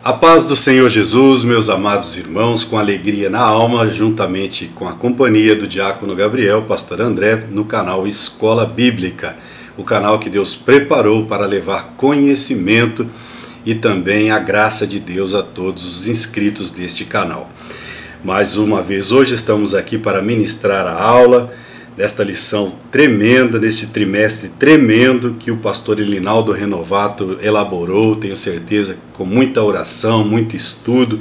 A paz do Senhor Jesus, meus amados irmãos, com alegria na alma, juntamente com a companhia do diácono Gabriel, pastor André, no canal Escola Bíblica, o canal que Deus preparou para levar conhecimento e também a graça de Deus a todos os inscritos deste canal. Mais uma vez, hoje estamos aqui para ministrar a aula desta lição tremenda, neste trimestre tremendo que o pastor Elinaldo Renovato elaborou, tenho certeza, com muita oração, muito estudo,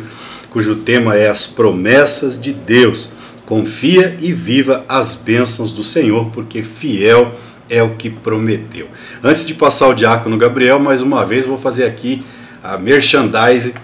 cujo tema é as promessas de Deus. Confia e viva as bênçãos do Senhor, porque fiel é o que prometeu. Antes de passar ao diácono Gabriel, mais uma vez vou fazer aqui a merchandise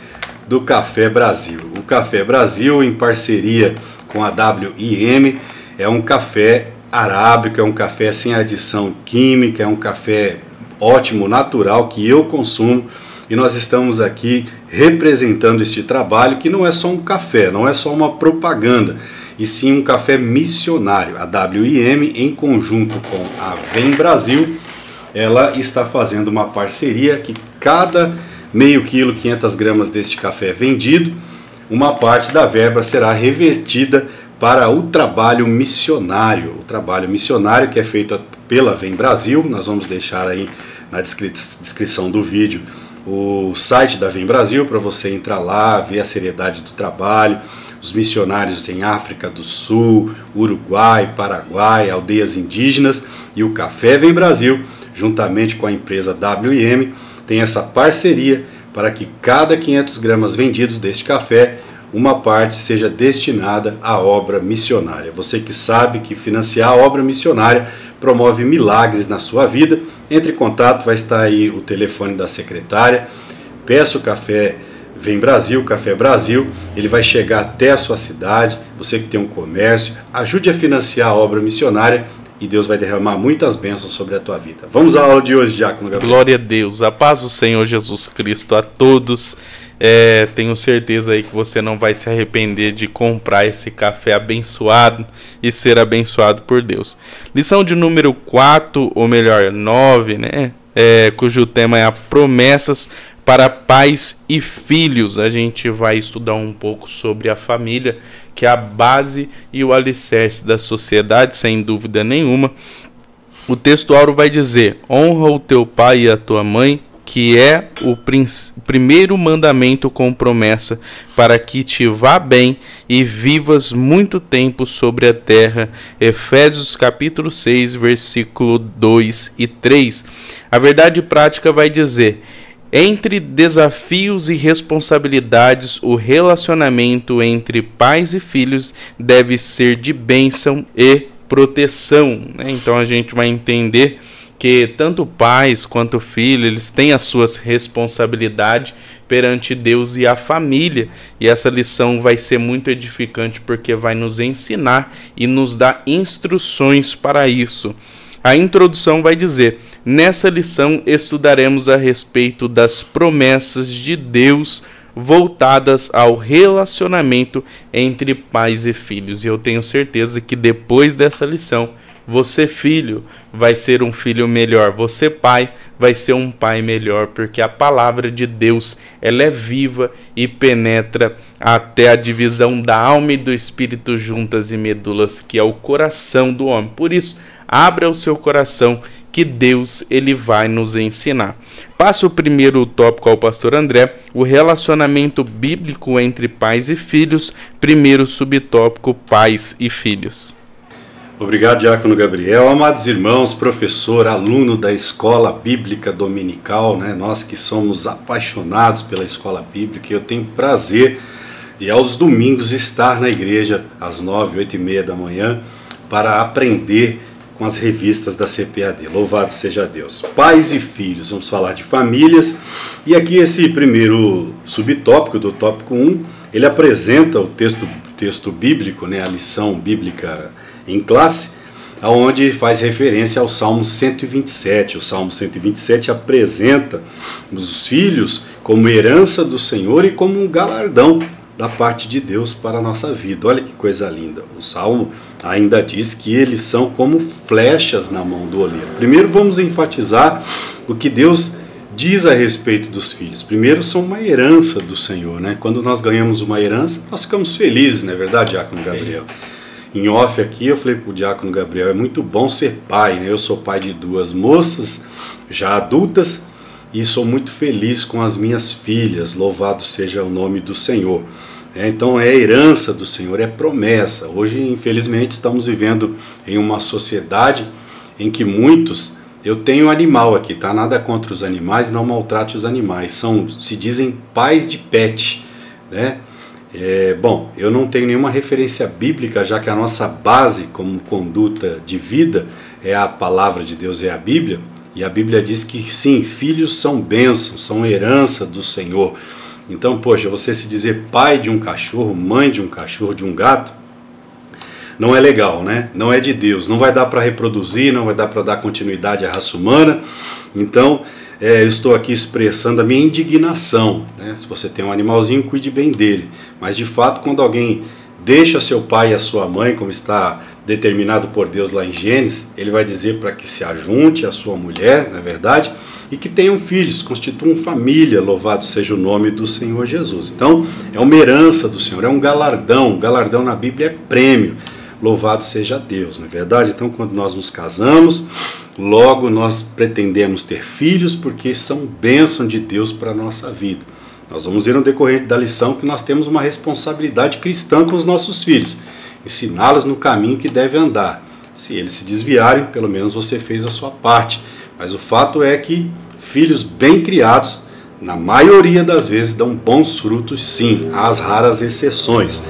do Café Brasil. O Café Brasil, em parceria com a WIM, é um café arábico, é um café sem adição química, é um café ótimo, natural, que eu consumo, e nós estamos aqui representando este trabalho, que não é só um café, não é só uma propaganda, e sim um café missionário. A WIM, em conjunto com a Vem Brasil, ela está fazendo uma parceria que cada meio quilo, 500 gramas deste café vendido, uma parte da verba será revertida para o trabalho missionário que é feito pela Vem Brasil. Nós vamos deixar aí na descrição do vídeo o site da Vem Brasil para você entrar lá, ver a seriedade do trabalho, os missionários em África do Sul, Uruguai, Paraguai, aldeias indígenas, e o Café Vem Brasil, juntamente com a empresa WIM, tem essa parceria para que cada 500 gramas vendidos deste café, uma parte seja destinada à obra missionária. Você que sabe que financiar a obra missionária promove milagres na sua vida, entre em contato, vai estar aí o telefone da secretária, peça o Café Vem Brasil, Café Brasil, ele vai chegar até a sua cidade. Você que tem um comércio, ajude a financiar a obra missionária e Deus vai derramar muitas bênçãos sobre a tua vida. Vamos à aula de hoje, diácono Gabriel. Glória a Deus, a paz do Senhor Jesus Cristo a todos. Tenho certeza aí que você não vai se arrepender de comprar esse café abençoado e ser abençoado por Deus. Lição de número 4, ou melhor, 9, né? Cujo tema é promessas para pais e filhos. A gente vai estudar um pouco sobre a família, que é a base e o alicerce da sociedade, sem dúvida nenhuma. O texto áureo vai dizer: honra o teu pai e a tua mãe, que é o primeiro mandamento com promessa, para que te vá bem e vivas muito tempo sobre a terra. Efésios capítulo 6, versículo 2 e 3. A verdade prática vai dizer: entre desafios e responsabilidades, o relacionamento entre pais e filhos deve ser de bênção e proteção. Então a gente vai entender que tanto pais quanto filhos, eles têm as suas responsabilidades perante Deus e a família. E essa lição vai ser muito edificante, porque vai nos ensinar e nos dar instruções para isso. A introdução vai dizer: nessa lição estudaremos a respeito das promessas de Deus voltadas ao relacionamento entre pais e filhos. E eu tenho certeza que depois dessa lição, você, filho, vai ser um filho melhor. Você, pai, vai ser um pai melhor, porque a palavra de Deus, ela é viva e penetra até a divisão da alma e do espírito juntas e medulas, que é o coração do homem. Por isso, abra o seu coração, que Deus, ele vai nos ensinar. Passo o primeiro tópico ao pastor André: o relacionamento bíblico entre pais e filhos. Primeiro subtópico: pais e filhos. Obrigado, diácono Gabriel. Amados irmãos, professor, aluno da Escola Bíblica Dominical, né? Nós que somos apaixonados pela Escola Bíblica, eu tenho prazer de aos domingos estar na igreja às 9, 8 e meia da manhã para aprender com as revistas da CPAD. Louvado seja Deus. Pais e filhos, vamos falar de famílias. E aqui esse primeiro subtópico, do tópico 1, ele apresenta o texto bíblico, né? A lição bíblica em classe, onde faz referência ao Salmo 127. O Salmo 127 apresenta os filhos como herança do Senhor e como um galardão da parte de Deus para a nossa vida. Olha que coisa linda. O Salmo ainda diz que eles são como flechas na mão do oleiro. Primeiro vamos enfatizar o que Deus diz a respeito dos filhos? Primeiro, são uma herança do Senhor, né? Quando nós ganhamos uma herança, nós ficamos felizes, não é verdade, Diácono Gabriel? Em off aqui, eu falei para o Diácono Gabriel, é muito bom ser pai, né? Eu sou pai de 2 moças, já adultas, e sou muito feliz com as minhas filhas, louvado seja o nome do Senhor. Então é herança do Senhor, é promessa. Hoje, infelizmente, estamos vivendo em uma sociedade em que muitos... Eu tenho animal aqui, tá? Nada contra os animais, não maltrate os animais. Se dizem pais de pet, né? Bom, eu não tenho nenhuma referência bíblica, já que a nossa base como conduta de vida é a palavra de Deus, é a Bíblia. E a Bíblia diz que sim, filhos são bênçãos, são herança do Senhor. Então, poxa, você se dizer pai de um cachorro, mãe de um cachorro, de um gato, não é legal, né? Não é de Deus, não vai dar para reproduzir, não vai dar para dar continuidade à raça humana. Então, eu estou aqui expressando a minha indignação, né? Se você tem um animalzinho, cuide bem dele. Mas, de fato, quando alguém deixa seu pai e a sua mãe, como está determinado por Deus lá em Gênesis, ele vai dizer para que se ajunte a sua mulher, não é verdade? E que tenham filhos, constituam família, louvado seja o nome do Senhor Jesus. Então, é uma herança do Senhor, é um galardão. O galardão na Bíblia é prêmio. Louvado seja Deus, não é verdade? Então, quando nós nos casamos, logo nós pretendemos ter filhos, porque são bênção de Deus para a nossa vida. Nós vamos ver no decorrer da lição que nós temos uma responsabilidade cristã com os nossos filhos, ensiná-los no caminho que deve andar. Se eles se desviarem, pelo menos você fez a sua parte. Mas o fato é que filhos bem criados, na maioria das vezes, dão bons frutos, sim, há as raras exceções.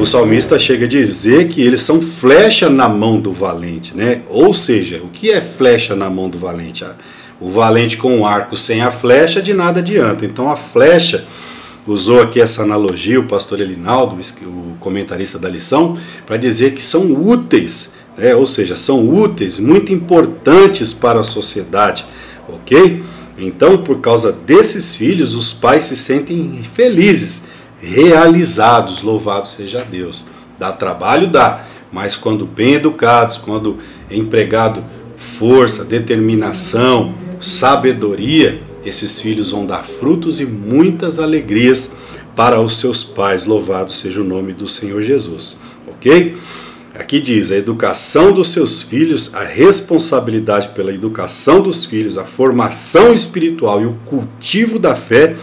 O salmista chega a dizer que eles são flecha na mão do valente, né? Ou seja, o que é flecha na mão do valente? O valente com o arco sem a flecha de nada adianta. Então a flecha, usou aqui essa analogia o pastor Elinaldo, o comentarista da lição, para dizer que são úteis, né? Ou seja, são úteis, muito importantes para a sociedade, ok? Então, por causa desses filhos, os pais se sentem felizes, realizados, louvado seja Deus. Dá trabalho, dá, mas quando bem educados, quando empregado força, determinação, sabedoria, esses filhos vão dar frutos e muitas alegrias para os seus pais, louvado seja o nome do Senhor Jesus, ok? Aqui diz, a educação dos seus filhos, a responsabilidade pela educação dos filhos, a formação espiritual e o cultivo da fé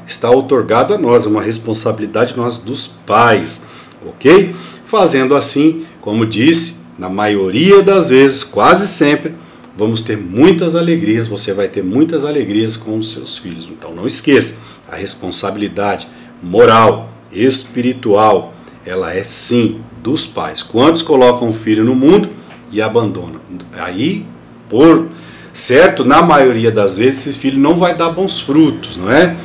está outorgado a nós, é uma responsabilidade nós dos pais, ok? Fazendo assim, como disse, na maioria das vezes, quase sempre, vamos ter muitas alegrias, você vai ter muitas alegrias com os seus filhos. Então não esqueça, a responsabilidade moral, espiritual, ela é sim dos pais. Quantos colocam o filho no mundo e abandonam? Aí, por certo, na maioria das vezes, esse filho não vai dar bons frutos, não é?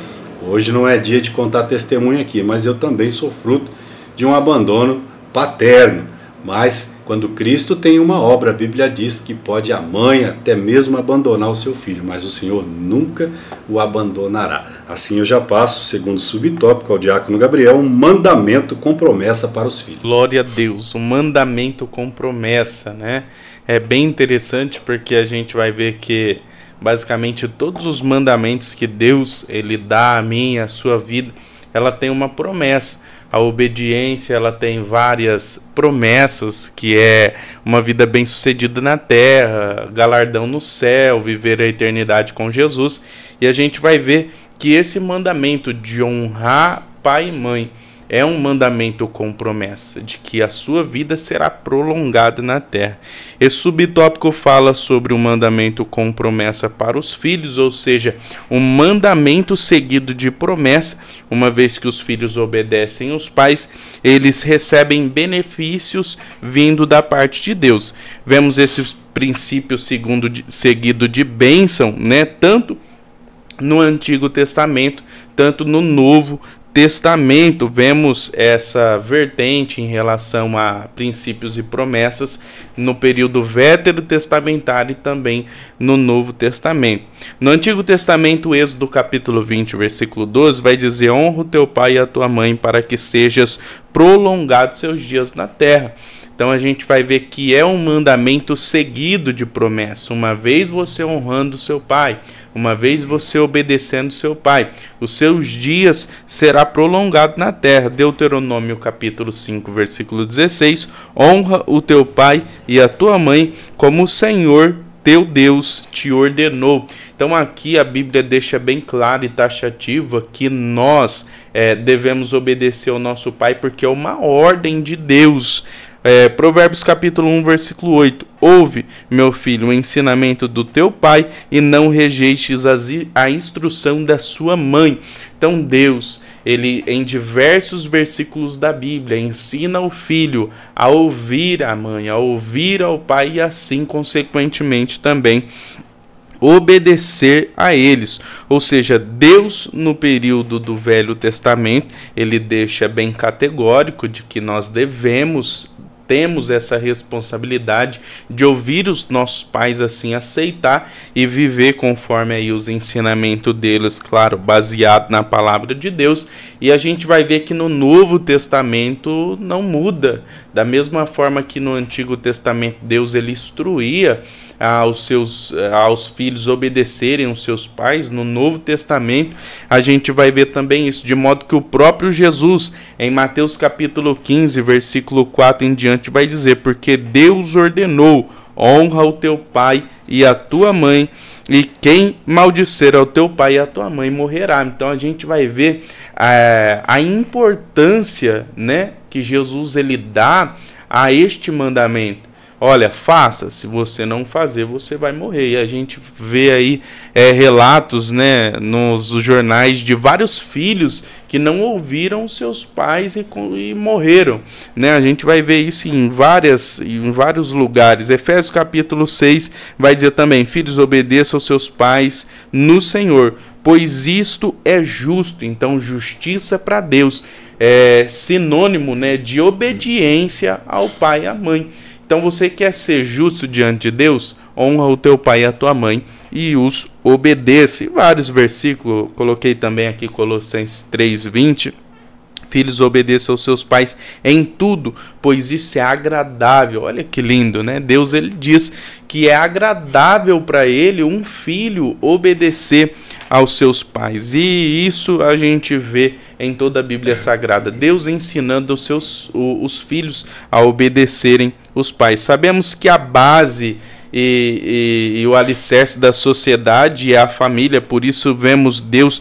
Hoje não é dia de contar testemunho aqui, mas eu também sou fruto de um abandono paterno. Mas quando Cristo tem uma obra, a Bíblia diz que pode a mãe até mesmo abandonar o seu filho, mas o Senhor nunca o abandonará. Assim eu já passo, segundo subtópico ao Diácono Gabriel, um mandamento com promessa para os filhos. Glória a Deus, um mandamento com promessa, né? É bem interessante porque a gente vai ver que basicamente todos os mandamentos que Deus ele dá a mim e a sua vida, ela tem uma promessa. A obediência, ela tem várias promessas, que é uma vida bem-sucedida na terra, galardão no céu, viver a eternidade com Jesus. E a gente vai ver que esse mandamento de honrar pai e mãe é um mandamento com promessa de que a sua vida será prolongada na terra. Esse subtópico fala sobre o mandamento com promessa para os filhos, ou seja, um mandamento seguido de promessa. Uma vez que os filhos obedecem os pais, eles recebem benefícios vindo da parte de Deus. Vemos esse princípio seguido de bênção, né? Tanto no Antigo Testamento, tanto no Novo Testamento. Vemos essa vertente em relação a princípios e promessas no período veterotestamentário e também no Novo Testamento. No Antigo Testamento, Êxodo capítulo 20, versículo 12, vai dizer: honra o teu pai e a tua mãe para que sejas prolongado seus dias na terra. Então a gente vai ver que é um mandamento seguido de promessa. Uma vez você honrando seu pai, uma vez você obedecendo seu pai, os seus dias será prolongado na terra. Deuteronômio capítulo 5, versículo 16, honra o teu pai e a tua mãe como o Senhor teu Deus te ordenou. Então aqui a Bíblia deixa bem claro e taxativa que nós devemos obedecer ao nosso pai, porque é uma ordem de Deus. Provérbios capítulo 1, versículo 8. Ouve, meu filho, o ensinamento do teu pai e não rejeites a instrução da sua mãe. Então Deus, ele em diversos versículos da Bíblia ensina o filho a ouvir a mãe, a ouvir ao pai e assim consequentemente também obedecer a eles. Ou seja, Deus no período do Velho Testamento, ele deixa bem categórico de que nós temos essa responsabilidade de ouvir os nossos pais, assim aceitar e viver conforme aí os ensinamentos deles, claro, baseado na palavra de Deus. E a gente vai ver que no Novo Testamento não muda. Da mesma forma que no Antigo Testamento Deus ele instruía aos filhos obedecerem os seus pais, no Novo Testamento a gente vai ver também isso, de modo que o próprio Jesus, em Mateus capítulo 15, versículo 4 em diante, vai dizer: porque Deus ordenou, honra o teu pai e a tua mãe, e quem maldisser ao teu pai e à tua mãe morrerá. Então a gente vai ver a importância, né, que Jesus ele dá a este mandamento. Olha, faça, se você não fazer, você vai morrer. E a gente vê aí relatos, né, nos jornais de vários filhos que não ouviram seus pais e morreram, né? A gente vai ver isso em vários lugares. Efésios capítulo 6 vai dizer também: filhos, obedeçam aos seus pais no Senhor, pois isto é justo. Então, justiça para Deus é sinônimo, né, de obediência ao pai e à mãe. Então você quer ser justo diante de Deus? Honra o teu pai e a tua mãe e os obedece. Vários versículos, coloquei também aqui Colossenses 3:20. Filhos, obedeçam aos seus pais em tudo, pois isso é agradável. Olha que lindo, né? Deus ele diz que é agradável para ele um filho obedecer aos seus pais. E isso a gente vê em toda a Bíblia Sagrada. Deus ensinando os filhos a obedecerem os pais. Sabemos que a base e o alicerce da sociedade é a família, por isso vemos Deus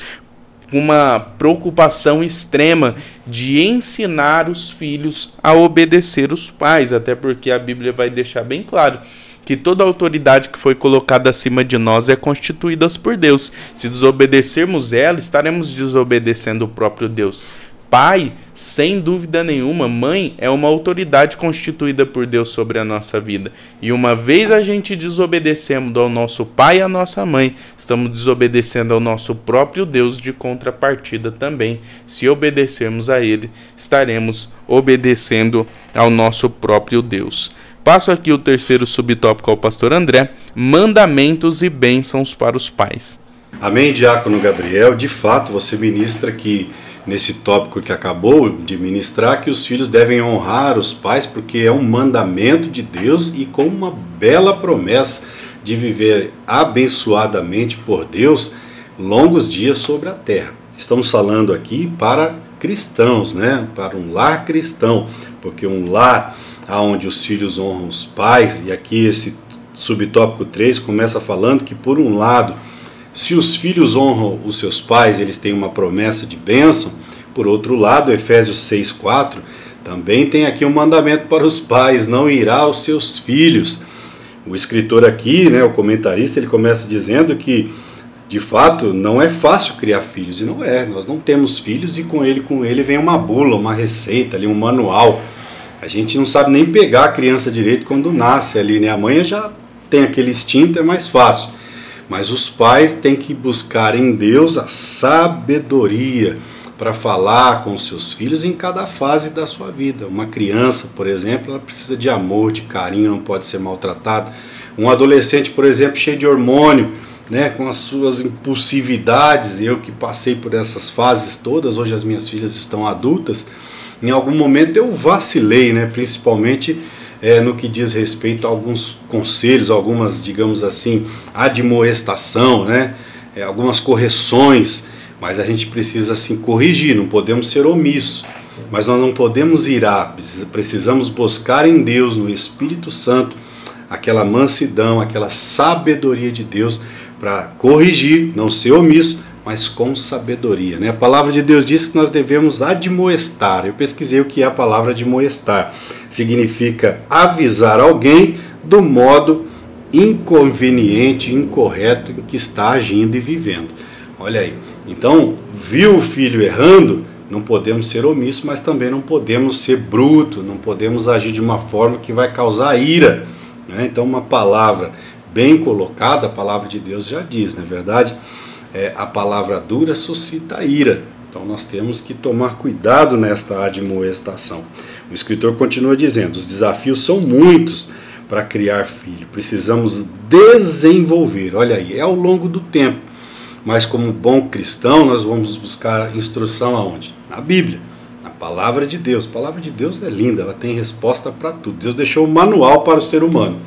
uma preocupação extrema de ensinar os filhos a obedecer os pais, até porque a Bíblia vai deixar bem claro que toda autoridade que foi colocada acima de nós é constituída por Deus. Se desobedecermos ela, estaremos desobedecendo o próprio Deus. Pai, sem dúvida nenhuma, mãe é uma autoridade constituída por Deus sobre a nossa vida. E uma vez a gente desobedecendo ao nosso pai e à nossa mãe, estamos desobedecendo ao nosso próprio Deus de contrapartida também. Se obedecermos a ele, estaremos obedecendo ao nosso próprio Deus. Passo aqui o terceiro subtópico ao pastor André: mandamentos e bênçãos para os pais. Amém, diácono Gabriel. De fato, você ministra que nesse tópico que acabou de ministrar, que os filhos devem honrar os pais, porque é um mandamento de Deus e com uma bela promessa de viver abençoadamente por Deus longos dias sobre a terra. Estamos falando aqui para cristãos, né? Para um lar cristão, porque um lar onde os filhos honram os pais, e aqui esse subtópico 3 começa falando que, por um lado, se os filhos honram os seus pais, eles têm uma promessa de bênção. Por outro lado, Efésios 6:4 também tem aqui um mandamento para os pais: não irá aos seus filhos. O escritor aqui, né, o comentarista, ele começa dizendo que, de fato, não é fácil criar filhos. E não é, nós não temos filhos e com ele vem uma bula, uma receita, ali, um manual. A gente não sabe nem pegar a criança direito quando nasce ali, né? A mãe já tem aquele instinto, é mais fácil. Mas os pais têm que buscar em Deus a sabedoria para falar com os seus filhos em cada fase da sua vida. Uma criança, por exemplo, ela precisa de amor, de carinho, não pode ser maltratado. Um adolescente, por exemplo, cheio de hormônio, né, com as suas impulsividades, eu que passei por essas fases todas, hoje as minhas filhas estão adultas, em algum momento eu vacilei, né, principalmente no que diz respeito a alguns conselhos, algumas, digamos assim, admoestação, né? Algumas correções, mas a gente precisa assim corrigir, não podemos ser omissos. Mas nós não podemos irar, precisamos buscar em Deus, no Espírito Santo, aquela mansidão, aquela sabedoria de Deus para corrigir, não ser omisso, mas com sabedoria, né? A palavra de Deus diz que nós devemos admoestar. Eu pesquisei o que é a palavra admoestar. Significa avisar alguém do modo inconveniente, incorreto em que está agindo e vivendo. Olha aí. Então, viu o filho errando, não podemos ser omissos, mas também não podemos ser bruto, não podemos agir de uma forma que vai causar ira, né? Então, uma palavra bem colocada, a palavra de Deus já diz, não é verdade? A palavra dura suscita ira. Então, nós temos que tomar cuidado nesta admoestação. O escritor continua dizendo, os desafios são muitos para criar filho. Precisamos desenvolver, olha aí, é ao longo do tempo. Mas como bom cristão, nós vamos buscar instrução aonde? Na Bíblia, na palavra de Deus. A palavra de Deus é linda, ela tem resposta para tudo. Deus deixou um manual para o ser humano.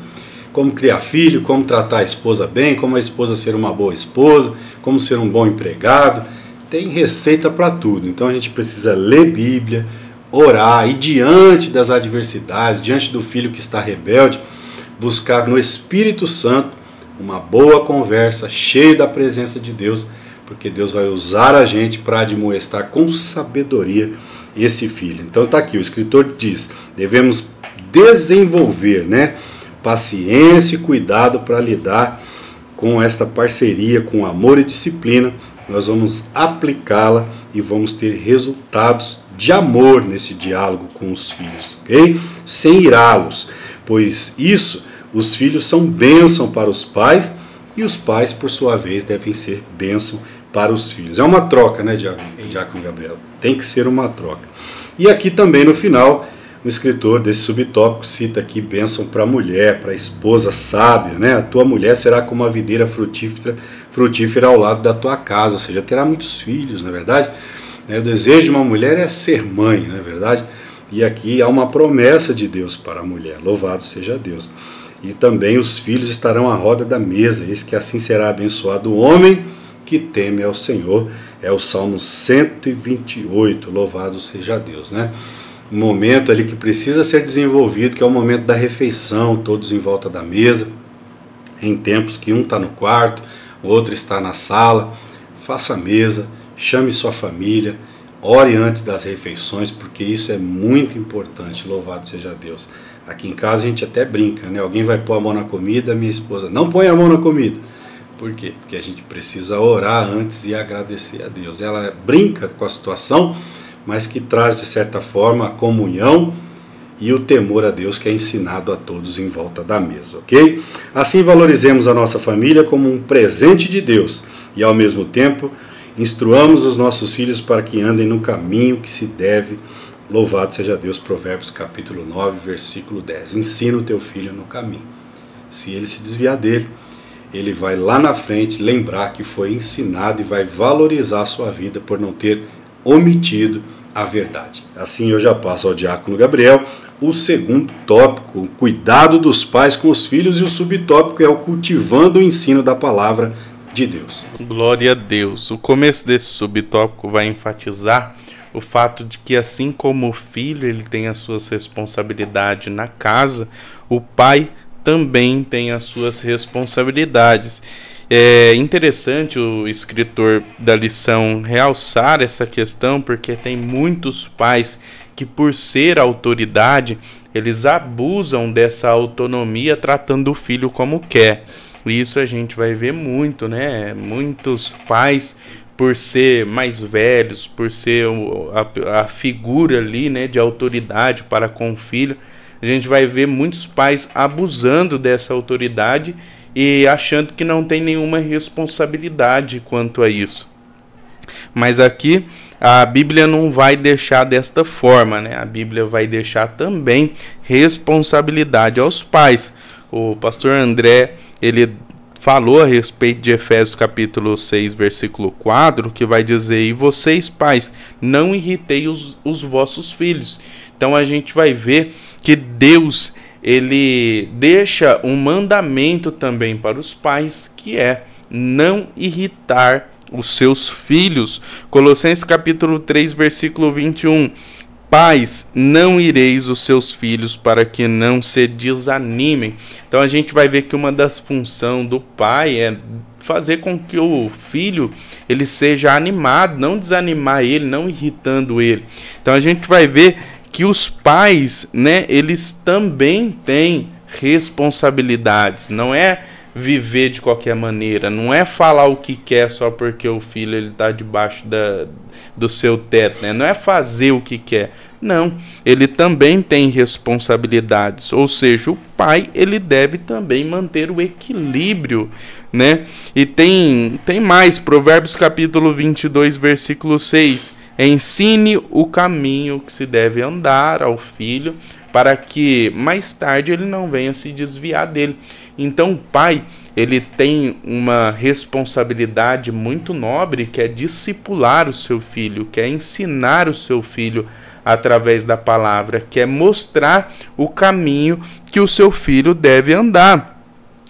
Como criar filho, como tratar a esposa bem, como a esposa ser uma boa esposa, como ser um bom empregado. Tem receita para tudo. Então a gente precisa ler Bíblia, orar e diante das adversidades, diante do filho que está rebelde, buscar no Espírito Santo uma boa conversa, cheia da presença de Deus, porque Deus vai usar a gente para admoestar com sabedoria esse filho. Então está aqui, o escritor diz, devemos desenvolver, né, paciência e cuidado para lidar com esta parceria, com amor e disciplina. Nós vamos aplicá-la e vamos ter resultados de amor nesse diálogo com os filhos, ok? Sem irá-los, pois isso, os filhos são bênção para os pais e os pais, por sua vez, devem ser bênção para os filhos. É uma troca, né, Diácono Gabriel? Tem que ser uma troca. E aqui também no final, o escritor desse subtópico cita aqui bênção para a mulher, para a esposa sábia, né? A tua mulher será como uma videira frutífera ao lado da tua casa, ou seja, terá muitos filhos, não é verdade? O desejo de uma mulher é ser mãe, não é verdade? E aqui há uma promessa de Deus para a mulher, louvado seja Deus. E também os filhos estarão à roda da mesa, eis que assim será abençoado o homem que teme ao Senhor. É o Salmo 128, louvado seja Deus, né? Um momento ali que precisa ser desenvolvido, que é o momento da refeição, todos em volta da mesa, em tempos que um está no quarto, o outro está na sala. Faça a mesa, chame sua família, ore antes das refeições, porque isso é muito importante, louvado seja Deus. Aqui em casa a gente até brinca, né? Alguém vai pôr a mão na comida, minha esposa não põe a mão na comida. Por quê? Porque a gente precisa orar antes e agradecer a Deus. Ela brinca com a situação, mas que traz de certa forma a comunhão e o temor a Deus que é ensinado a todos em volta da mesa, ok? Assim valorizemos a nossa família como um presente de Deus e ao mesmo tempo instruamos os nossos filhos para que andem no caminho que se deve. Louvado seja Deus, Provérbios capítulo 9, versículo 10. Ensina o teu filho no caminho. Se ele se desviar dele, ele vai lá na frente lembrar que foi ensinado e vai valorizar a sua vida por não ter omitido a verdade. Assim eu já passo ao Diácono Gabriel o segundo tópico, o cuidado dos pais com os filhos, e o subtópico é o cultivando o ensino da palavra de Deus. Glória a Deus. O começo desse subtópico vai enfatizar o fato de que, assim como o filho ele tem as suas responsabilidades na casa, o pai também tem as suas responsabilidades. É interessante o escritor da lição realçar essa questão, porque tem muitos pais que, por ser autoridade, eles abusam dessa autonomia tratando o filho como quer. E isso a gente vai ver muito, né? Muitos pais, por ser mais velhos, por ser a figura ali, né, de autoridade para com o filho, a gente vai ver muitos pais abusando dessa autoridade e achando que não tem nenhuma responsabilidade quanto a isso. Mas aqui a Bíblia não vai deixar desta forma, né? A Bíblia vai deixar também responsabilidade aos pais. O pastor André, ele falou a respeito de Efésios capítulo 6, versículo 4, que vai dizer: e vocês, pais, não irritei os vossos filhos. Então a gente vai ver que Deus, ele deixa um mandamento também para os pais, que é não irritar os seus filhos. Colossenses capítulo 3, versículo 21. Pais, não ireis os seus filhos para que não se desanimem. Então a gente vai ver que uma das funções do pai é fazer com que o filho ele seja animado, não desanimar ele, não irritando ele. Então a gente vai ver que os pais, né, eles também têm responsabilidades. Não é viver de qualquer maneira, não é falar o que quer só porque o filho ele está debaixo do seu teto, né? Não é fazer o que quer, não, ele também tem responsabilidades, ou seja, o pai ele deve também manter o equilíbrio, né? E tem mais, Provérbios capítulo 22, versículo 6, ensine o caminho que se deve andar ao filho, para que mais tarde ele não venha se desviar dele. Então o pai, ele tem uma responsabilidade muito nobre, que é discipular o seu filho, que é ensinar o seu filho através da palavra, que é mostrar o caminho que o seu filho deve andar.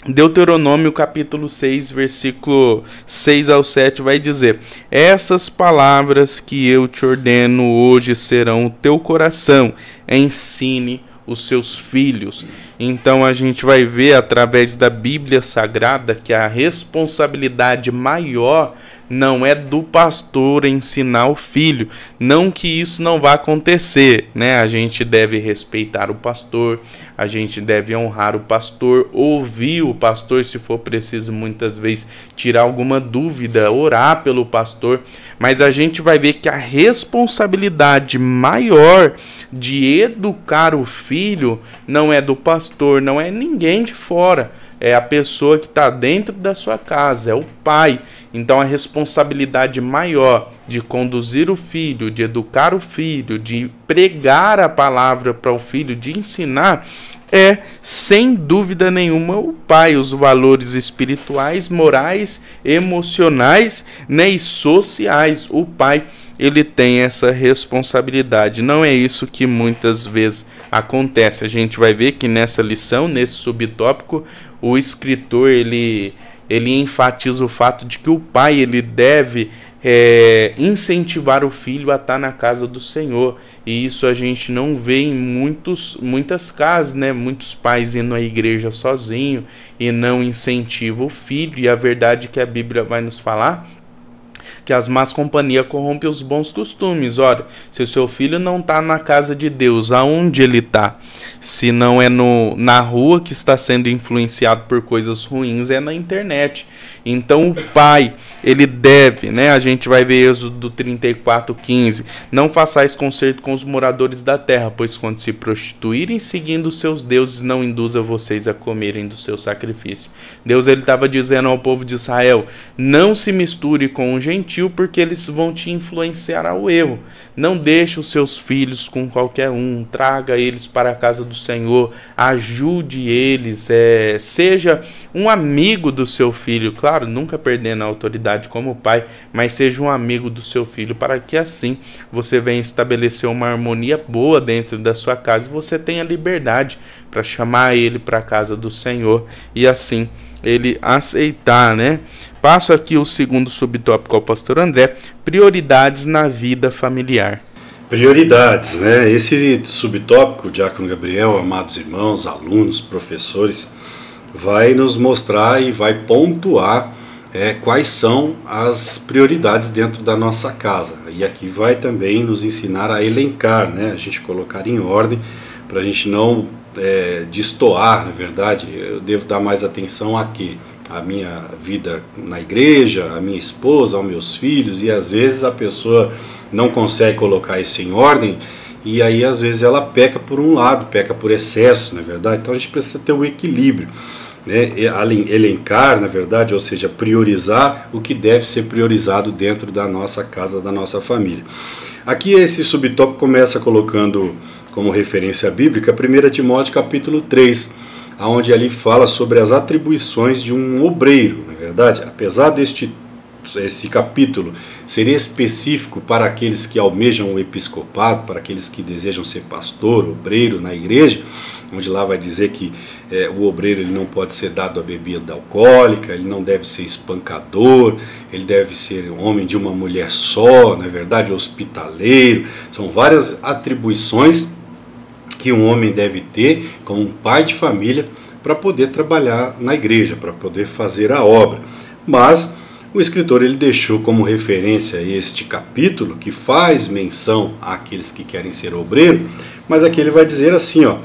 Deuteronômio capítulo 6, versículo 6 ao 7 vai dizer: essas palavras que eu te ordeno hoje serão o teu coração, ensine os seus filhos. Então a gente vai ver através da Bíblia Sagrada que a responsabilidade maior não é do pastor ensinar o filho, não que isso não vá acontecer, né? A gente deve respeitar o pastor, a gente deve honrar o pastor, ouvir o pastor, se for preciso muitas vezes tirar alguma dúvida, orar pelo pastor, mas a gente vai ver que a responsabilidade maior de educar o filho não é do pastor, não é ninguém de fora, é a pessoa que está dentro da sua casa, é o pai. Então a responsabilidade maior de conduzir o filho, de educar o filho, de pregar a palavra para o filho, de ensinar, é sem dúvida nenhuma o pai, os valores espirituais, morais, emocionais, né, e sociais. O pai, ele tem essa responsabilidade. Não é isso que muitas vezes acontece. A gente vai ver que nessa lição, nesse subtópico, o escritor ele enfatiza o fato de que o pai ele deve incentivar o filho a estar na casa do Senhor. E isso a gente não vê em muitas casas, né? Muitos pais indo à igreja sozinho e não incentivam o filho. E a verdade é que a Bíblia vai nos falar que as más companhias corrompem os bons costumes. Ora, se o seu filho não está na casa de Deus, aonde ele está? Se não é na rua que está sendo influenciado por coisas ruins, é na internet. Então o pai, ele deve, né? A gente vai ver Êxodo 34:15. Não façais concerto com os moradores da terra, pois quando se prostituírem seguindo os seus deuses, não induza vocês a comerem do seu sacrifício. Deus ele estava dizendo ao povo de Israel: não se misture com um gentil, porque eles vão te influenciar ao erro. Não deixe os seus filhos com qualquer um, traga eles para a casa do Senhor, ajude eles, seja um amigo do seu filho, claro, nunca perdendo a autoridade como pai, mas seja um amigo do seu filho, para que assim você venha estabelecer uma harmonia boa dentro da sua casa e você tenha liberdade para chamar ele para a casa do Senhor e assim ele aceitar, né? Passo aqui o segundo subtópico ao pastor André: prioridades na vida familiar. Prioridades, né? Esse subtópico, Diácono Gabriel, amados irmãos, alunos, professores, vai nos mostrar e vai pontuar quais são as prioridades dentro da nossa casa. E aqui vai também nos ensinar a elencar, né? A gente colocar em ordem para a gente não destoar, na verdade. Eu devo dar mais atenção a quê? A minha vida na igreja, a minha esposa, aos meus filhos, e às vezes a pessoa não consegue colocar isso em ordem, e aí às vezes ela peca por um lado, peca por excesso, na verdade. Então a gente precisa ter um equilíbrio, né? Elencar, na verdade, ou seja, priorizar o que deve ser priorizado dentro da nossa casa, da nossa família. Aqui esse subtópico começa colocando como referência bíblica 1 Timóteo capítulo 3, onde ali fala sobre as atribuições de um obreiro, na verdade. Apesar deste esse capítulo seria específico para aqueles que almejam o episcopado, para aqueles que desejam ser pastor, obreiro na igreja, onde lá vai dizer que o obreiro ele não pode ser dado a bebida alcoólica, ele não deve ser espancador, ele deve ser homem de uma mulher só, não é verdade? Hospitaleiro. São várias atribuições que um homem deve ter como um pai de família para poder trabalhar na igreja, para poder fazer a obra. Mas o escritor ele deixou como referência este capítulo, que faz menção àqueles que querem ser obreiro, mas aqui ele vai dizer assim, ó,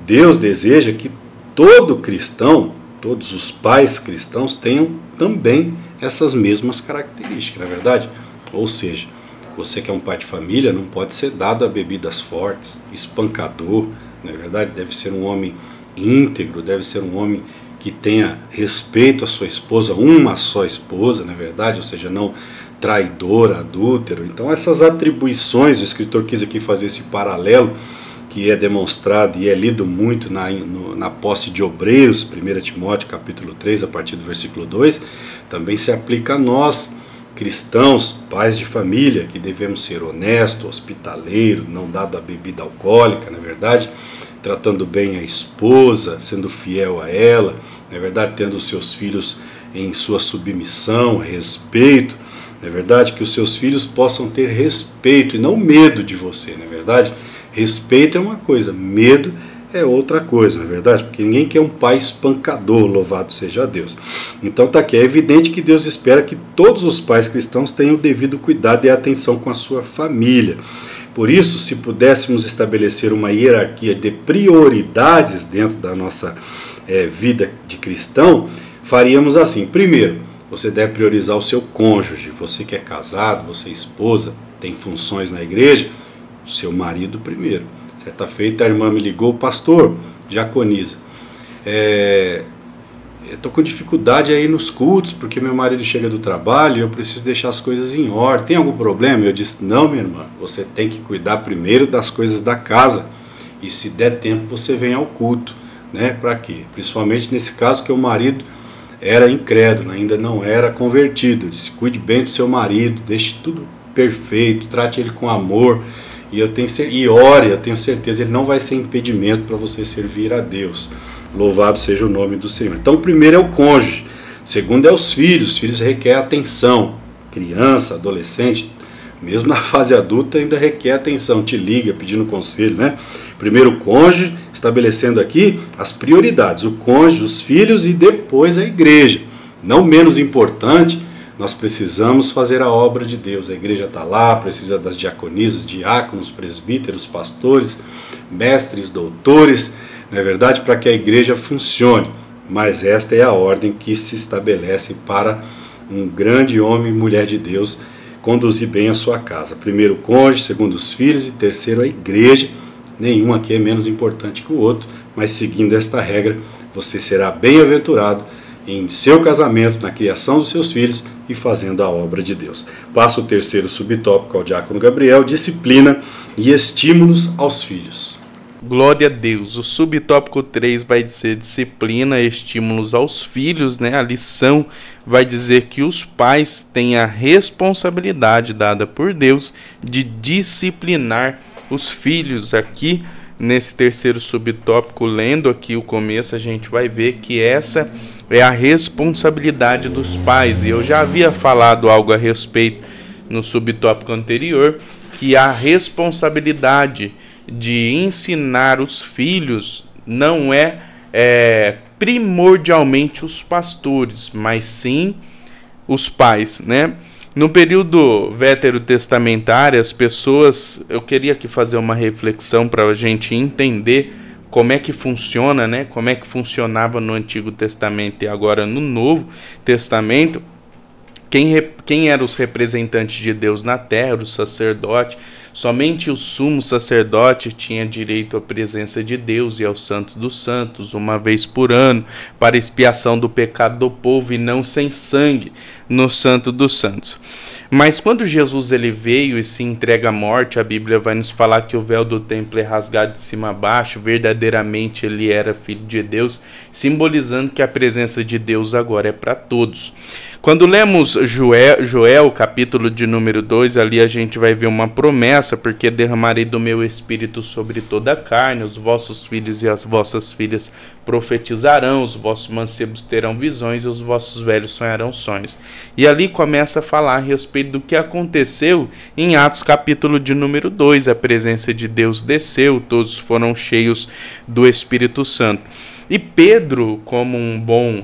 Deus deseja que todo cristão, todos os pais cristãos tenham também essas mesmas características, não é verdade? Ou seja, você que é um pai de família não pode ser dado a bebidas fortes, espancador, não é verdade? Deve ser um homem íntegro, deve ser um homem que tenha respeito à sua esposa, uma só esposa, não é verdade? Ou seja, não traidor, adúltero. Então essas atribuições, o escritor quis aqui fazer esse paralelo, que é demonstrado e é lido muito na posse de obreiros, 1 Timóteo capítulo 3, a partir do versículo 2, também se aplica a nós, cristãos, pais de família, que devemos ser honesto, hospitaleiro, não dado a bebida alcoólica, não é verdade? Tratando bem a esposa, sendo fiel a ela, não é verdade? Tendo os seus filhos em sua submissão, respeito, não é verdade? Que os seus filhos possam ter respeito e não medo de você, não é verdade? Respeito é uma coisa, medo é outra coisa, não é verdade? Porque ninguém quer um pai espancador, louvado seja Deus. Então está aqui, é evidente que Deus espera que todos os pais cristãos tenham o devido cuidado e atenção com a sua família. Por isso, se pudéssemos estabelecer uma hierarquia de prioridades dentro da nossa vida de cristão, faríamos assim. Primeiro, você deve priorizar o seu cônjuge. Você que é casado, você é esposa, tem funções na igreja, o seu marido primeiro. Certa feita a irmã me ligou, pastor, diaconisa, eu estou com dificuldade aí nos cultos, porque meu marido chega do trabalho e eu preciso deixar as coisas em ordem. Tem algum problema? Eu disse, não, minha irmã, você tem que cuidar primeiro das coisas da casa. E se der tempo, você vem ao culto. Né? Para quê? Principalmente nesse caso que o marido era incrédulo, ainda não era convertido. Eu disse, cuide bem do seu marido, deixe tudo perfeito, trate ele com amor. E ore, eu tenho certeza, ele não vai ser impedimento para você servir a Deus. Louvado seja o nome do Senhor. Então, primeiro é o cônjuge. Segundo é os filhos. Os filhos requerem atenção. Criança, adolescente, mesmo na fase adulta ainda requer atenção. Te liga pedindo conselho, né? Primeiro o cônjuge, estabelecendo aqui as prioridades. O cônjuge, os filhos e depois a igreja. Não menos importante, nós precisamos fazer a obra de Deus. A igreja está lá, precisa das diaconisas, diáconos, presbíteros, pastores, mestres, doutores, não é verdade? Para que a igreja funcione. Mas esta é a ordem que se estabelece para um grande homem e mulher de Deus conduzir bem a sua casa. Primeiro o cônjuge, segundo os filhos e terceiro a igreja. Nenhum aqui é menos importante que o outro, mas seguindo esta regra, você será bem-aventurado em seu casamento, na criação dos seus filhos e fazendo a obra de Deus. Passo o terceiro subtópico ao diácono Gabriel, disciplina e estímulos aos filhos. Glória a Deus. O subtópico 3 vai dizer disciplina e estímulos aos filhos, né? A lição vai dizer que os pais têm a responsabilidade dada por Deus de disciplinar os filhos. Aqui, nesse terceiro subtópico, lendo aqui o começo, a gente vai ver que essa é a responsabilidade dos pais. E eu já havia falado algo a respeito no subtópico anterior, que a responsabilidade de ensinar os filhos não é primordialmente os pastores, mas sim os pais, né? No período veterotestamentário, as pessoas, eu queria aqui fazer uma reflexão para a gente entender como é que funciona, né? Como é que funcionava no Antigo Testamento e agora no Novo Testamento. Quem eram os representantes de Deus na terra, o sacerdote. Somente o sumo sacerdote tinha direito à presença de Deus e ao Santo dos Santos, uma vez por ano, para expiação do pecado do povo e não sem sangue no Santo dos Santos. Mas quando Jesus ele veio e se entrega à morte, a Bíblia vai nos falar que o véu do templo é rasgado de cima a baixo, verdadeiramente ele era filho de Deus, simbolizando que a presença de Deus agora é para todos. Quando lemos Joel, capítulo de número 2, ali a gente vai ver uma promessa, porque derramarei do meu espírito sobre toda a carne, os vossos filhos e as vossas filhas profetizarão, os vossos mancebos terão visões e os vossos velhos sonharão sonhos. E ali começa a falar a respeito do que aconteceu em Atos capítulo de número 2, a presença de Deus desceu, todos foram cheios do Espírito Santo. E Pedro, como um bom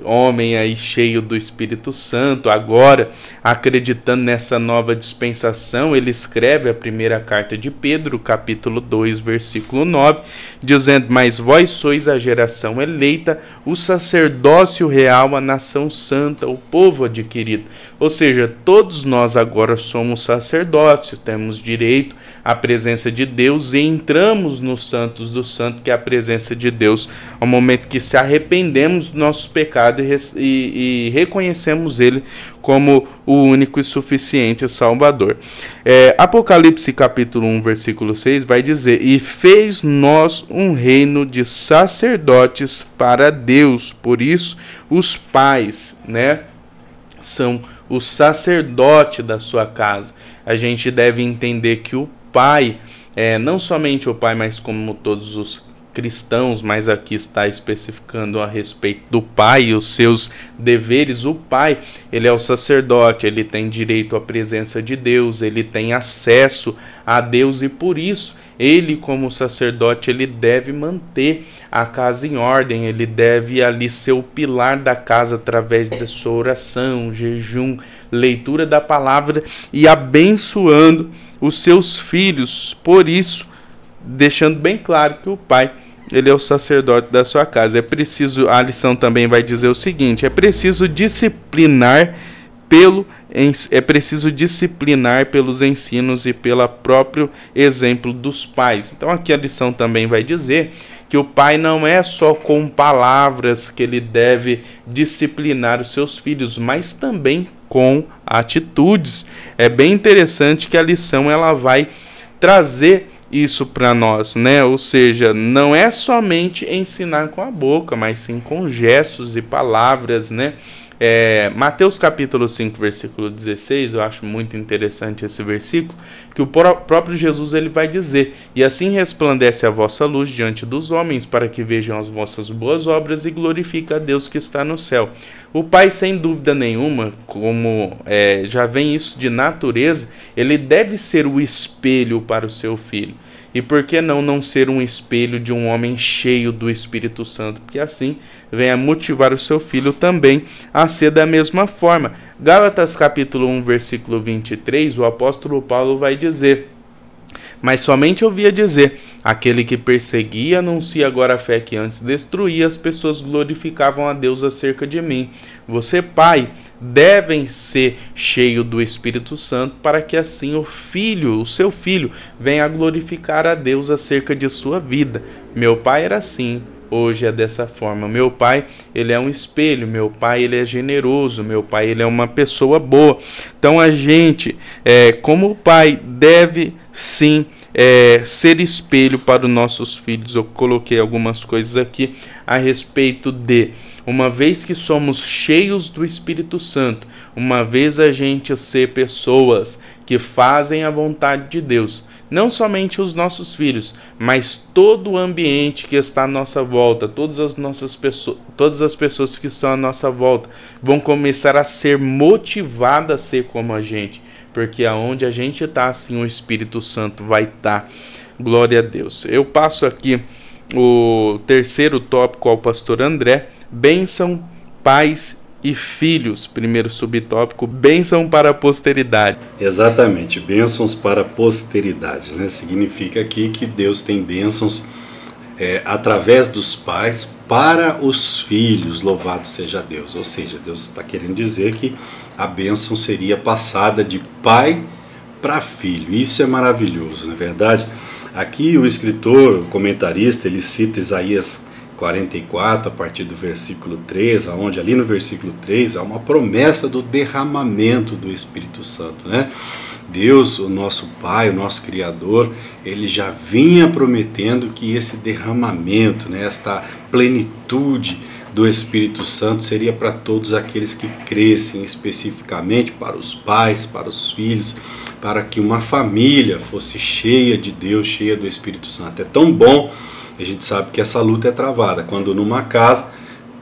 homem aí cheio do Espírito Santo, agora acreditando nessa nova dispensação, ele escreve a primeira carta de Pedro, capítulo 2, versículo 9, dizendo: mas vós sois a geração eleita, o sacerdócio real, a nação santa, o povo adquirido. Ou seja, todos nós agora somos sacerdócio, temos direito à presença de Deus e entramos nos santos do santo, que é a presença de Deus, ao momento que se arrependemos do nosso pecado e reconhecemos ele como o único e suficiente Salvador. Apocalipse capítulo 1, versículo 6 vai dizer: e fez nós um reino de sacerdotes para Deus. Por isso os pais, são o sacerdote da sua casa. A gente deve entender que o pai, não somente o pai, mas como todos os cristãos, mas aqui está especificando a respeito do pai e os seus deveres. O pai, ele é o sacerdote, ele tem direito à presença de Deus, ele tem acesso a Deus e por isso ele, como sacerdote, ele deve manter a casa em ordem, ele deve ali ser o pilar da casa através da sua oração, jejum, leitura da palavra e abençoando os seus filhos. Por isso, deixando bem claro que o pai, ele é o sacerdote da sua casa. A lição também vai dizer o seguinte: é preciso disciplinar pelos ensinos e pelo próprio exemplo dos pais. Então aqui a lição também vai dizer que o pai não é só com palavras que ele deve disciplinar os seus filhos, mas também com atitudes. É bem interessante que a lição ela vai trazer isso para nós, Ou seja, não é somente ensinar com a boca, mas sim com gestos e palavras, Mateus capítulo 5, versículo 16, eu acho muito interessante esse versículo, que o próprio Jesus ele vai dizer: e assim resplandece a vossa luz diante dos homens, para que vejam as vossas boas obras e glorifiquem a Deus que está no céu. O pai, sem dúvida nenhuma, como já vem isso de natureza, ele deve ser o espelho para o seu filho. E por que não ser um espelho de um homem cheio do Espírito Santo? Porque assim venha motivar o seu filho também a ser da mesma forma. Gálatas capítulo 1, versículo 23, o apóstolo Paulo vai dizer: mas somente ouvia dizer: aquele que perseguia anuncia agora a fé que antes destruía, as pessoas glorificavam a Deus acerca de mim. Você, pai, devem ser cheio do Espírito Santo, para que assim o seu filho, venha a glorificar a Deus acerca de sua vida. Meu pai era assim, hoje é dessa forma. Meu pai, ele é um espelho, meu pai, ele é generoso, meu pai, ele é uma pessoa boa. Então a gente, como pai, deve sim ser espelho para os nossos filhos. Eu coloquei algumas coisas aqui a respeito de, uma vez que somos cheios do Espírito Santo, uma vez a gente ser pessoas que fazem a vontade de Deus, não somente os nossos filhos, mas todo o ambiente que está à nossa volta, todas as pessoas que estão à nossa volta vão começar a ser motivadas a ser como a gente, porque aonde a gente está, assim o Espírito Santo vai estar. Glória a Deus. Eu passo aqui o terceiro tópico ao pastor André: bênção, pais e filhos. Primeiro subtópico: bênção para a posteridade. Exatamente, bênçãos para a posteridade, Significa aqui que Deus tem bênçãos através dos pais para os filhos, louvado seja Deus. Ou seja, Deus está querendo dizer que a bênção seria passada de pai para filho. Isso é maravilhoso, não é verdade? Aqui o escritor, o comentarista, ele cita Isaías 44, a partir do versículo 3, onde ali no versículo 3 há uma promessa do derramamento do Espírito Santo, né? Deus, o nosso Pai, o nosso Criador, ele já vinha prometendo que esse derramamento, né, esta plenitude do Espírito Santo seria para todos aqueles que crescem, especificamente para os pais, para os filhos, para que uma família fosse cheia de Deus, cheia do Espírito Santo. É tão bom, a gente sabe que essa luta é travada, quando numa casa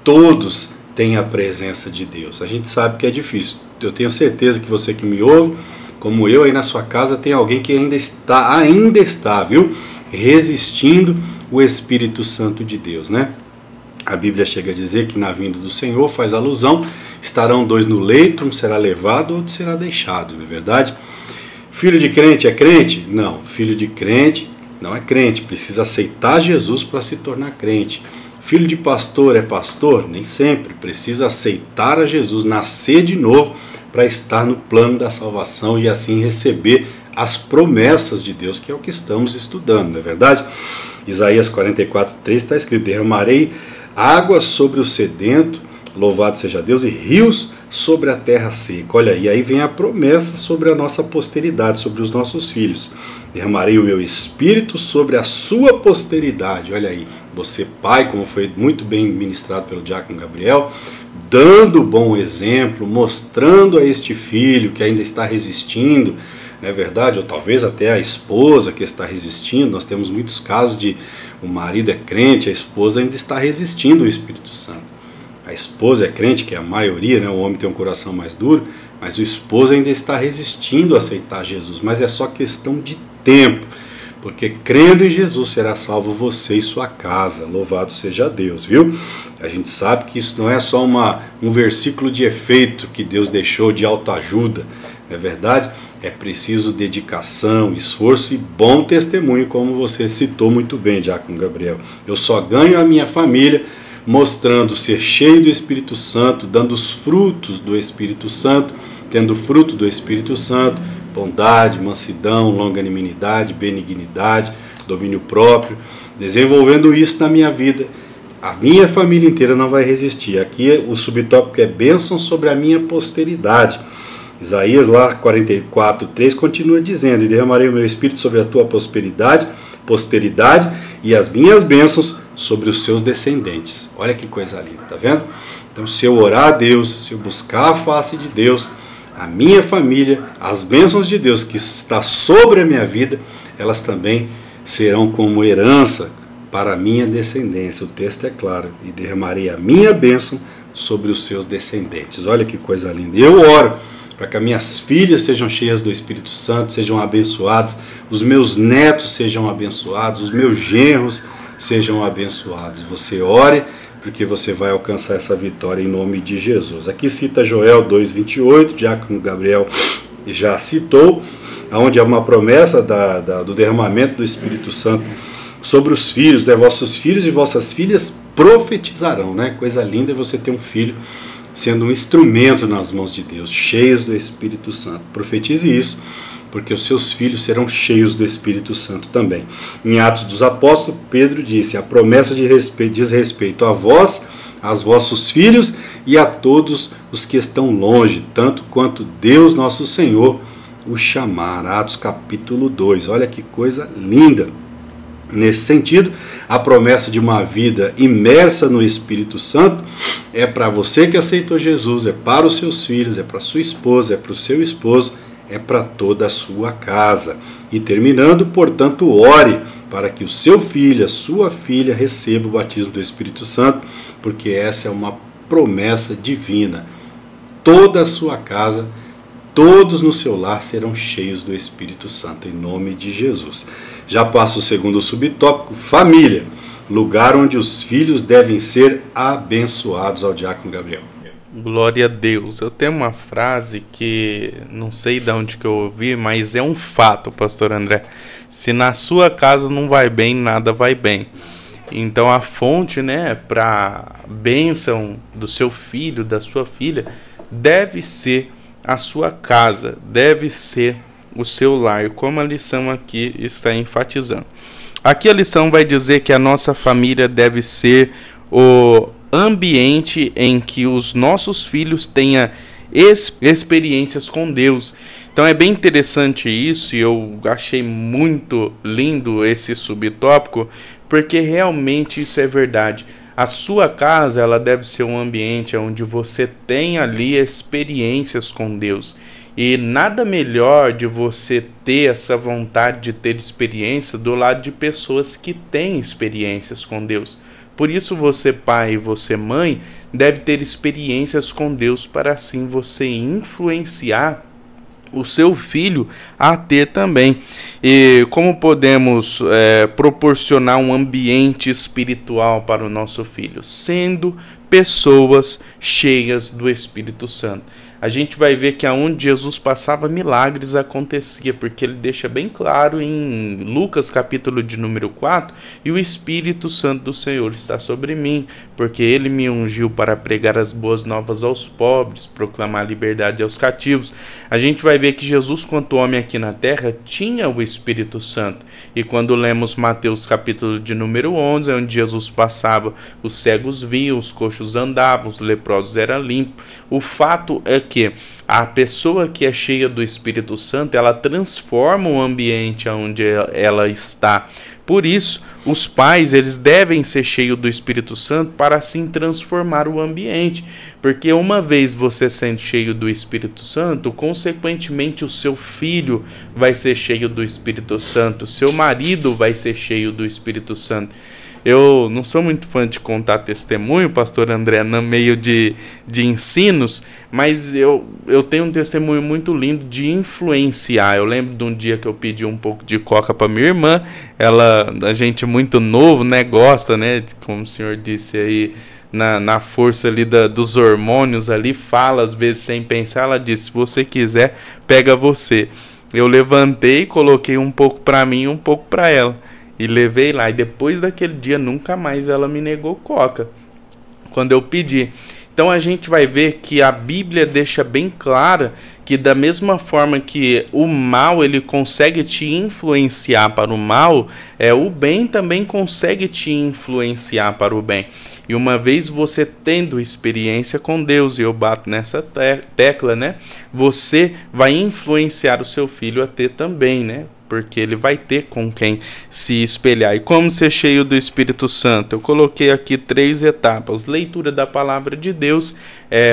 todos têm a presença de Deus. A gente sabe que é difícil. Eu tenho certeza que você que me ouve, como eu, aí na sua casa tem alguém que ainda está, viu? Resistindo o Espírito Santo de Deus, né? A Bíblia chega a dizer que na vinda do Senhor faz alusão, estarão dois no leito, um será levado, outro será deixado, não é verdade? Filho de crente é crente? Não, filho de crente não é crente, precisa aceitar Jesus para se tornar crente. Filho de pastor é pastor? Nem sempre, precisa aceitar a Jesus, nascer de novo para estar no plano da salvação e assim receber as promessas de Deus, que é o que estamos estudando, não é verdade? Isaías 44:3 está escrito: derramarei águas sobre o sedento, louvado seja Deus, e rios sobre a terra seca. Olha, e aí vem a promessa sobre a nossa posteridade, sobre os nossos filhos. Derramarei o meu espírito sobre a sua posteridade. Olha aí, você pai, como foi muito bem ministrado pelo diácono Gabriel, dando bom exemplo, mostrando a este filho que ainda está resistindo, não é verdade? Ou talvez até a esposa que está resistindo. Nós temos muitos casos de o marido é crente, a esposa ainda está resistindo ao Espírito Santo. A esposa é crente, que é a maioria, né? O homem tem um coração mais duro, mas o esposo ainda está resistindo a aceitar Jesus. Mas é só questão de tempo, porque crendo em Jesus será salvo você e sua casa. Louvado seja Deus, viu? A gente sabe que isso não é só um versículo de efeito que Deus deixou de autoajuda, não é verdade? É preciso dedicação, esforço e bom testemunho, como você citou muito bem, diácono Gabriel. Eu só ganho a minha família mostrando ser cheio do Espírito Santo, dando os frutos do Espírito Santo, tendo fruto do Espírito Santo, bondade, mansidão, longanimidade, benignidade, domínio próprio, desenvolvendo isso na minha vida. A minha família inteira não vai resistir. Aqui o subtópico é bênção sobre a minha posteridade. Isaías lá 44:3 continua dizendo: e derramarei o meu espírito sobre a tua posteridade e as minhas bênçãos sobre os seus descendentes. Olha que coisa linda, tá vendo? Então, se eu orar a Deus, se eu buscar a face de Deus, a minha família, as bênçãos de Deus que está sobre a minha vida, elas também serão como herança para a minha descendência. O texto é claro: e derramarei a minha bênção sobre os seus descendentes. Olha que coisa linda. Eu oro para que as minhas filhas sejam cheias do Espírito Santo, sejam abençoadas, os meus netos sejam abençoados, os meus genros sejam abençoados. Você ore, porque você vai alcançar essa vitória em nome de Jesus. Aqui cita Joel 2:28, diácono Gabriel já citou, onde há uma promessa do derramamento do Espírito Santo sobre os filhos, né? Vossos filhos e vossas filhas profetizarão, né? Coisa linda é você ter um filho sendo um instrumento nas mãos de Deus, cheios do Espírito Santo. Profetize isso, porque os seus filhos serão cheios do Espírito Santo também. Em Atos dos Apóstolos, Pedro disse: a promessa diz respeito a vós, aos vossos filhos e a todos os que estão longe, tanto quanto Deus nosso Senhor os chamar. Atos capítulo 2. Olha que coisa linda. Nesse sentido, a promessa de uma vida imersa no Espírito Santo é para você que aceitou Jesus, é para os seus filhos, é para sua esposa, é para o seu esposo, é para toda a sua casa. E terminando, portanto, ore para que o seu filho, a sua filha, receba o batismo do Espírito Santo, porque essa é uma promessa divina. Toda a sua casa, todos no seu lar serão cheios do Espírito Santo, em nome de Jesus. Já passo o segundo subtópico: família, lugar onde os filhos devem ser abençoados. Ao diácono Gabriel. Glória a Deus. Eu tenho uma frase que não sei de onde que eu ouvi, mas é um fato, pastor André. Se na sua casa não vai bem, nada vai bem. Então a fonte, né, para bênção do seu filho, da sua filha, deve ser a sua casa, deve ser o seu lar, como a lição aqui está enfatizando. Aqui a lição vai dizer que a nossa família deve ser o ambiente em que os nossos filhos tenham experiências com Deus. Então é bem interessante isso, e eu achei muito lindo esse subtópico, porque realmente isso é verdade. A sua casa, ela deve ser um ambiente onde você tem ali experiências com Deus. E nada melhor de você ter essa vontade de ter experiência do lado de pessoas que têm experiências com Deus. Por isso você, pai, e você, mãe, deve ter experiências com Deus para assim você influenciar o seu filho a ter também. E como podemos proporcionar um ambiente espiritual para o nosso filho? Sendo pessoas cheias do Espírito Santo. A gente vai ver que aonde Jesus passava, milagres acontecia, porque ele deixa bem claro em Lucas capítulo de número 4, e o Espírito Santo do Senhor está sobre mim, porque ele me ungiu para pregar as boas novas aos pobres, proclamar liberdade aos cativos. A gente vai ver que Jesus, quanto homem aqui na terra, tinha o Espírito Santo. E quando lemos Mateus capítulo de número 11, onde Jesus passava, os cegos viam, os coxos andavam, os leprosos eram limpos. O fato é que a pessoa que é cheia do Espírito Santo, ela transforma o ambiente onde ela está. Por isso, os pais, eles devem ser cheios do Espírito Santo para assim transformar o ambiente. Porque uma vez você sendo cheio do Espírito Santo, consequentemente o seu filho vai ser cheio do Espírito Santo, seu marido vai ser cheio do Espírito Santo. Eu não sou muito fã de contar testemunho, pastor André, no meio de ensinos, mas eu tenho um testemunho muito lindo de influenciar. Eu lembro de um dia que eu pedi um pouco de coca para minha irmã, a gente muito novo, né, gosta, né, como o senhor disse aí, na força ali dos hormônios ali, fala às vezes sem pensar. Ela disse: se você quiser, pega você. Eu levantei, coloquei um pouco para mim e um pouco para ela. E levei lá, e depois daquele dia nunca mais ela me negou coca, quando eu pedi. Então a gente vai ver que a Bíblia deixa bem clara que da mesma forma que o mal ele consegue te influenciar para o mal, o bem também consegue te influenciar para o bem. E uma vez você tendo experiência com Deus, e eu bato nessa tecla, né? Você vai influenciar o seu filho a ter também, né? Porque ele vai ter com quem se espelhar. E como ser cheio do Espírito Santo? Eu coloquei aqui 3 etapas. Leitura da Palavra de Deus,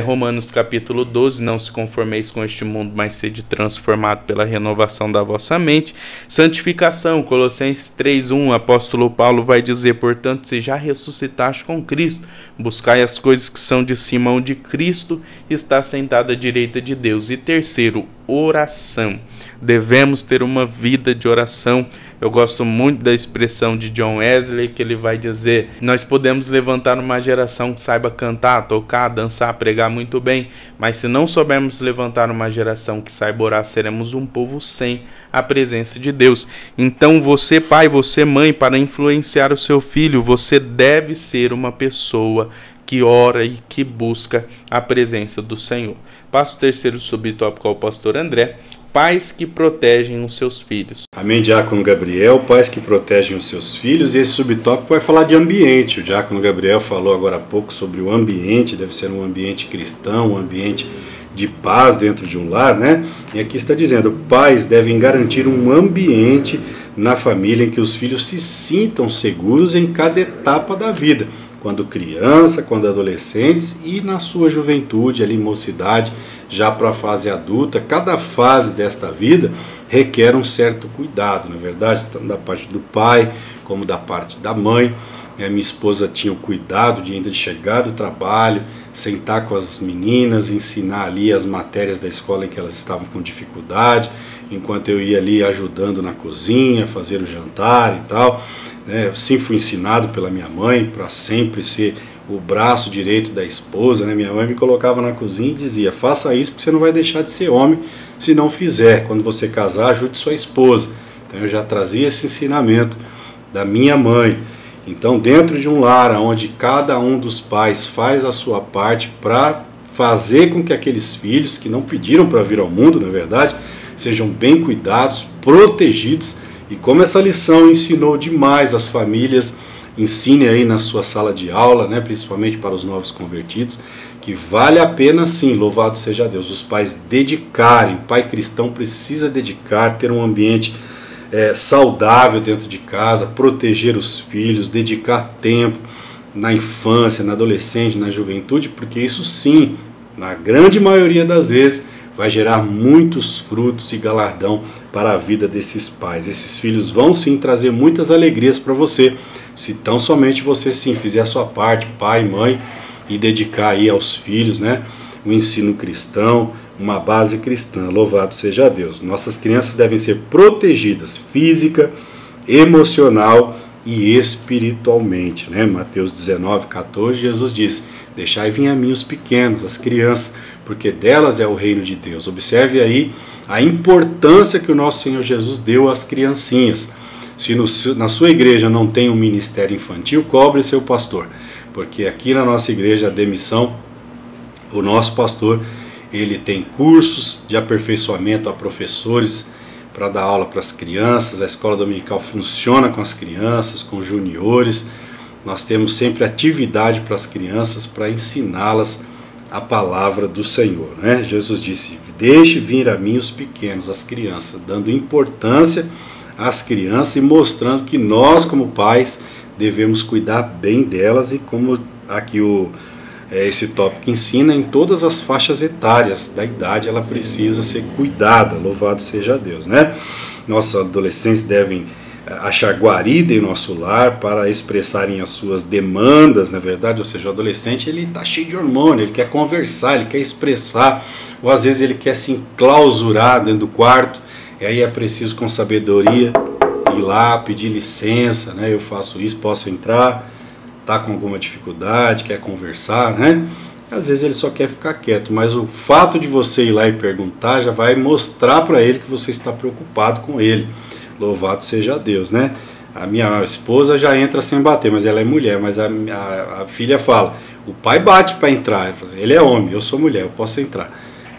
Romanos capítulo 12, não se conformeis com este mundo, mas sede transformado pela renovação da vossa mente. Santificação, Colossenses 3:1, apóstolo Paulo vai dizer: portanto, se já ressuscitaste com Cristo, buscai as coisas que são de cima, onde Cristo está sentado à direita de Deus. E terceiro, oração. Devemos ter uma vida de oração. Eu gosto muito da expressão de John Wesley, que ele vai dizer: nós podemos levantar uma geração que saiba cantar, tocar, dançar, pregar muito bem, mas se não soubermos levantar uma geração que saiba orar, seremos um povo sem a presença de Deus. Então você, pai, você, mãe, para influenciar o seu filho, você deve ser uma pessoa que ora e que busca a presença do Senhor. Passo o terceiro subtópico ao pastor André: pais que protegem os seus filhos. Amém, Diácono Gabriel, pais que protegem os seus filhos. E esse subtópico vai falar de ambiente. O Diácono Gabriel falou agora há pouco sobre o ambiente, deve ser um ambiente cristão, um ambiente de paz dentro de um lar, né? E aqui está dizendo: pais devem garantir um ambiente na família em que os filhos se sintam seguros em cada etapa da vida, quando criança, quando adolescentes e na sua juventude, ali mocidade, já para a fase adulta. Cada fase desta vida requer um certo cuidado, na verdade, tanto da parte do pai como da parte da mãe. Minha esposa tinha o cuidado de ainda chegar do trabalho, sentar com as meninas, ensinar ali as matérias da escola em que elas estavam com dificuldade, enquanto eu ia ali ajudando na cozinha, fazer o jantar e tal. Eu sim fui ensinado pela minha mãe para sempre ser o braço direito da esposa, né? Minha mãe me colocava na cozinha e dizia: faça isso porque você não vai deixar de ser homem se não fizer. Quando você casar, ajude sua esposa. Então eu já trazia esse ensinamento da minha mãe. Então, dentro de um lar onde cada um dos pais faz a sua parte para fazer com que aqueles filhos que não pediram para vir ao mundo, na verdade, sejam bem cuidados, protegidos E como essa lição ensinou demais as famílias, ensine aí na sua sala de aula, né, principalmente para os novos convertidos, que vale a pena sim, louvado seja Deus, os pais dedicarem. Pai cristão precisa dedicar, ter um ambiente saudável dentro de casa, proteger os filhos, dedicar tempo na infância, na adolescência, na juventude, porque isso sim, na grande maioria das vezes, vai gerar muitos frutos e galardão para a vida desses pais. Esses filhos vão sim trazer muitas alegrias para você, se tão somente você sim fizer a sua parte, pai, mãe, e dedicar aí aos filhos, né, um ensino cristão, uma base cristã. Louvado seja Deus. Nossas crianças devem ser protegidas física, emocional e espiritualmente, né? Mateus 19:14, Jesus diz: deixai vir a mim os pequenos, as crianças, porque delas é o reino de Deus. Observe aí a importância que o nosso Senhor Jesus deu às criancinhas. Se na sua igreja não tem um ministério infantil, cobre seu pastor, porque aqui na nossa igreja, a Demissão, o nosso pastor, ele tem cursos de aperfeiçoamento a professores para dar aula para as crianças. A escola dominical funciona com as crianças, com juniores. Nós temos sempre atividade para as crianças, para ensiná-las a palavra do Senhor, né? Jesus disse: deixe vir a mim os pequenos, as crianças, dando importância às crianças e mostrando que nós, como pais, devemos cuidar bem delas. E como aqui esse tópico ensina, em todas as faixas etárias da idade ela precisa ser cuidada. Louvado seja Deus, né? Nossos adolescentes devem achar guarida em nosso lar para expressarem as suas demandas, na verdade. Ou seja, o adolescente, ele está cheio de hormônio, ele quer conversar, ele quer expressar, ou às vezes ele quer se enclausurar dentro do quarto, e aí é preciso, com sabedoria, ir lá, pedir licença, né? Eu faço isso, posso entrar? Está com alguma dificuldade, quer conversar, né? Às vezes ele só quer ficar quieto, mas o fato de você ir lá e perguntar já vai mostrar para ele que você está preocupado com ele. Louvado seja Deus, né? A minha esposa já entra sem bater, mas ela é mulher, mas a filha fala: o pai bate para entrar. Ele é homem, eu sou mulher, eu posso entrar,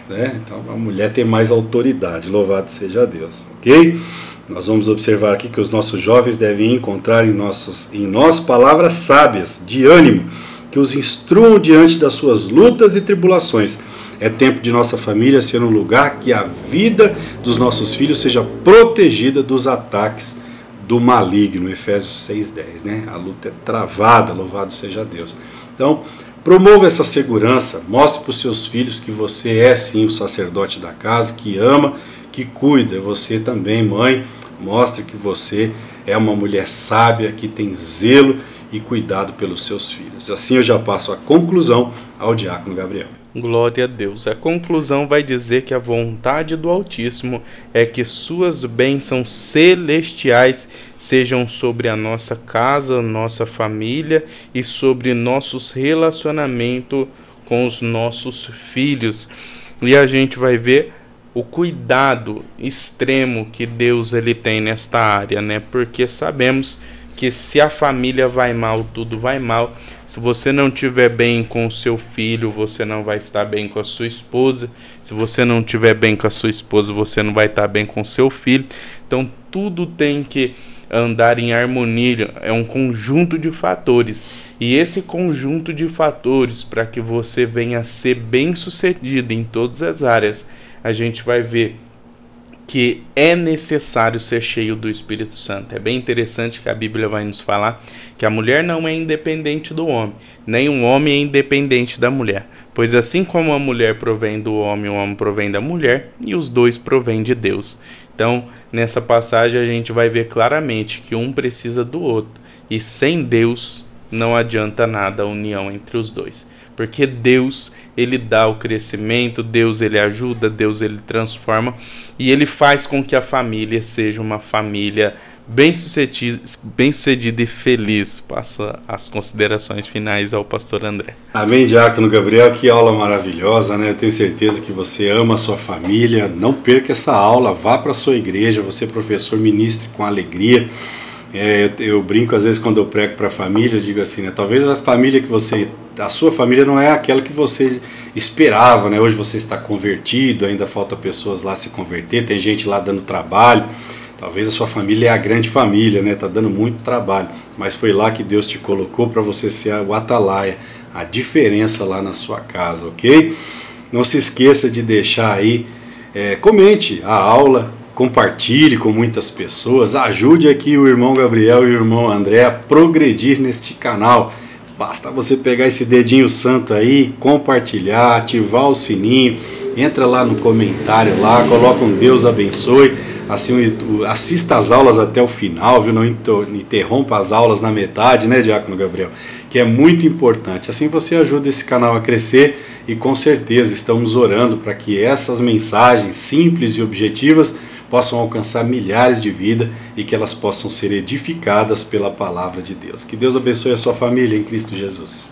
né? Então a mulher tem mais autoridade. Louvado seja Deus, ok? Nós vamos observar aqui que os nossos jovens devem encontrar em nós palavras sábias, de ânimo, que os instruam diante das suas lutas e tribulações. É tempo de nossa família ser um lugar que a vida dos nossos filhos seja protegida dos ataques do maligno. Efésios 6:10, né? A luta é travada, louvado seja Deus. Então, promova essa segurança, mostre para os seus filhos que você é sim o sacerdote da casa, que ama, que cuida. Você também, mãe, mostre que você é uma mulher sábia, que tem zelo e cuidado pelos seus filhos. Assim eu já passo a conclusão ao diácono Gabriel. Glória a Deus. A conclusão vai dizer que a vontade do Altíssimo é que suas bênçãos celestiais sejam sobre a nossa casa, nossa família e sobre nossos relacionamentos com os nossos filhos. E a gente vai ver o cuidado extremo que Deus ele tem nesta área, né? Porque sabemos que se a família vai mal, tudo vai mal. Se você não estiver bem com o seu filho, você não vai estar bem com a sua esposa. Se você não estiver bem com a sua esposa, você não vai estar bem com o seu filho. Então tudo tem que andar em harmonia, é um conjunto de fatores. E esse conjunto de fatores, para que você venha a ser bem-sucedido em todas as áreas, a gente vai ver que é necessário ser cheio do Espírito Santo. É bem interessante que a Bíblia vai nos falar que a mulher não é independente do homem, nem o homem é independente da mulher. Pois assim como a mulher provém do homem, o homem provém da mulher, e os dois provêm de Deus. Então, nessa passagem a gente vai ver claramente que um precisa do outro, e sem Deus não adianta nada a união entre os dois. Porque Deus, ele dá o crescimento, Deus, ele ajuda, Deus, ele transforma, e ele faz com que a família seja uma família bem-sucedida e feliz. Passa as considerações finais ao pastor André. Amém, diácono Gabriel, que aula maravilhosa, né? Eu tenho certeza que você ama a sua família. Não perca essa aula, vá para a sua igreja, você professor, ministre com alegria. Eu brinco às vezes quando eu prego para a família, eu digo assim, né? Talvez a sua família não é aquela que você esperava, né? Hoje você está convertido, ainda falta pessoas lá se converter, tem gente lá dando trabalho, Talvez a sua família é a grande família, né? Tá dando muito trabalho, mas foi lá que Deus te colocou para você ser o atalaia, a diferença lá na sua casa, ok? Não se esqueça de deixar aí, comente a aula, compartilhe com muitas pessoas, ajude aqui o irmão Gabriel e o irmão André a progredir neste canal. Basta você pegar esse dedinho santo aí, compartilhar, ativar o sininho, entra lá no comentário lá, coloca um Deus abençoe, assim, assista as aulas até o final, viu? Não interrompa as aulas na metade, né, Diácono Gabriel? Que é muito importante. Assim você ajuda esse canal a crescer e com certeza estamos orando para que essas mensagens simples e objetivas possam alcançar milhares de vidas e que elas possam ser edificadas pela palavra de Deus. Que Deus abençoe a sua família em Cristo Jesus.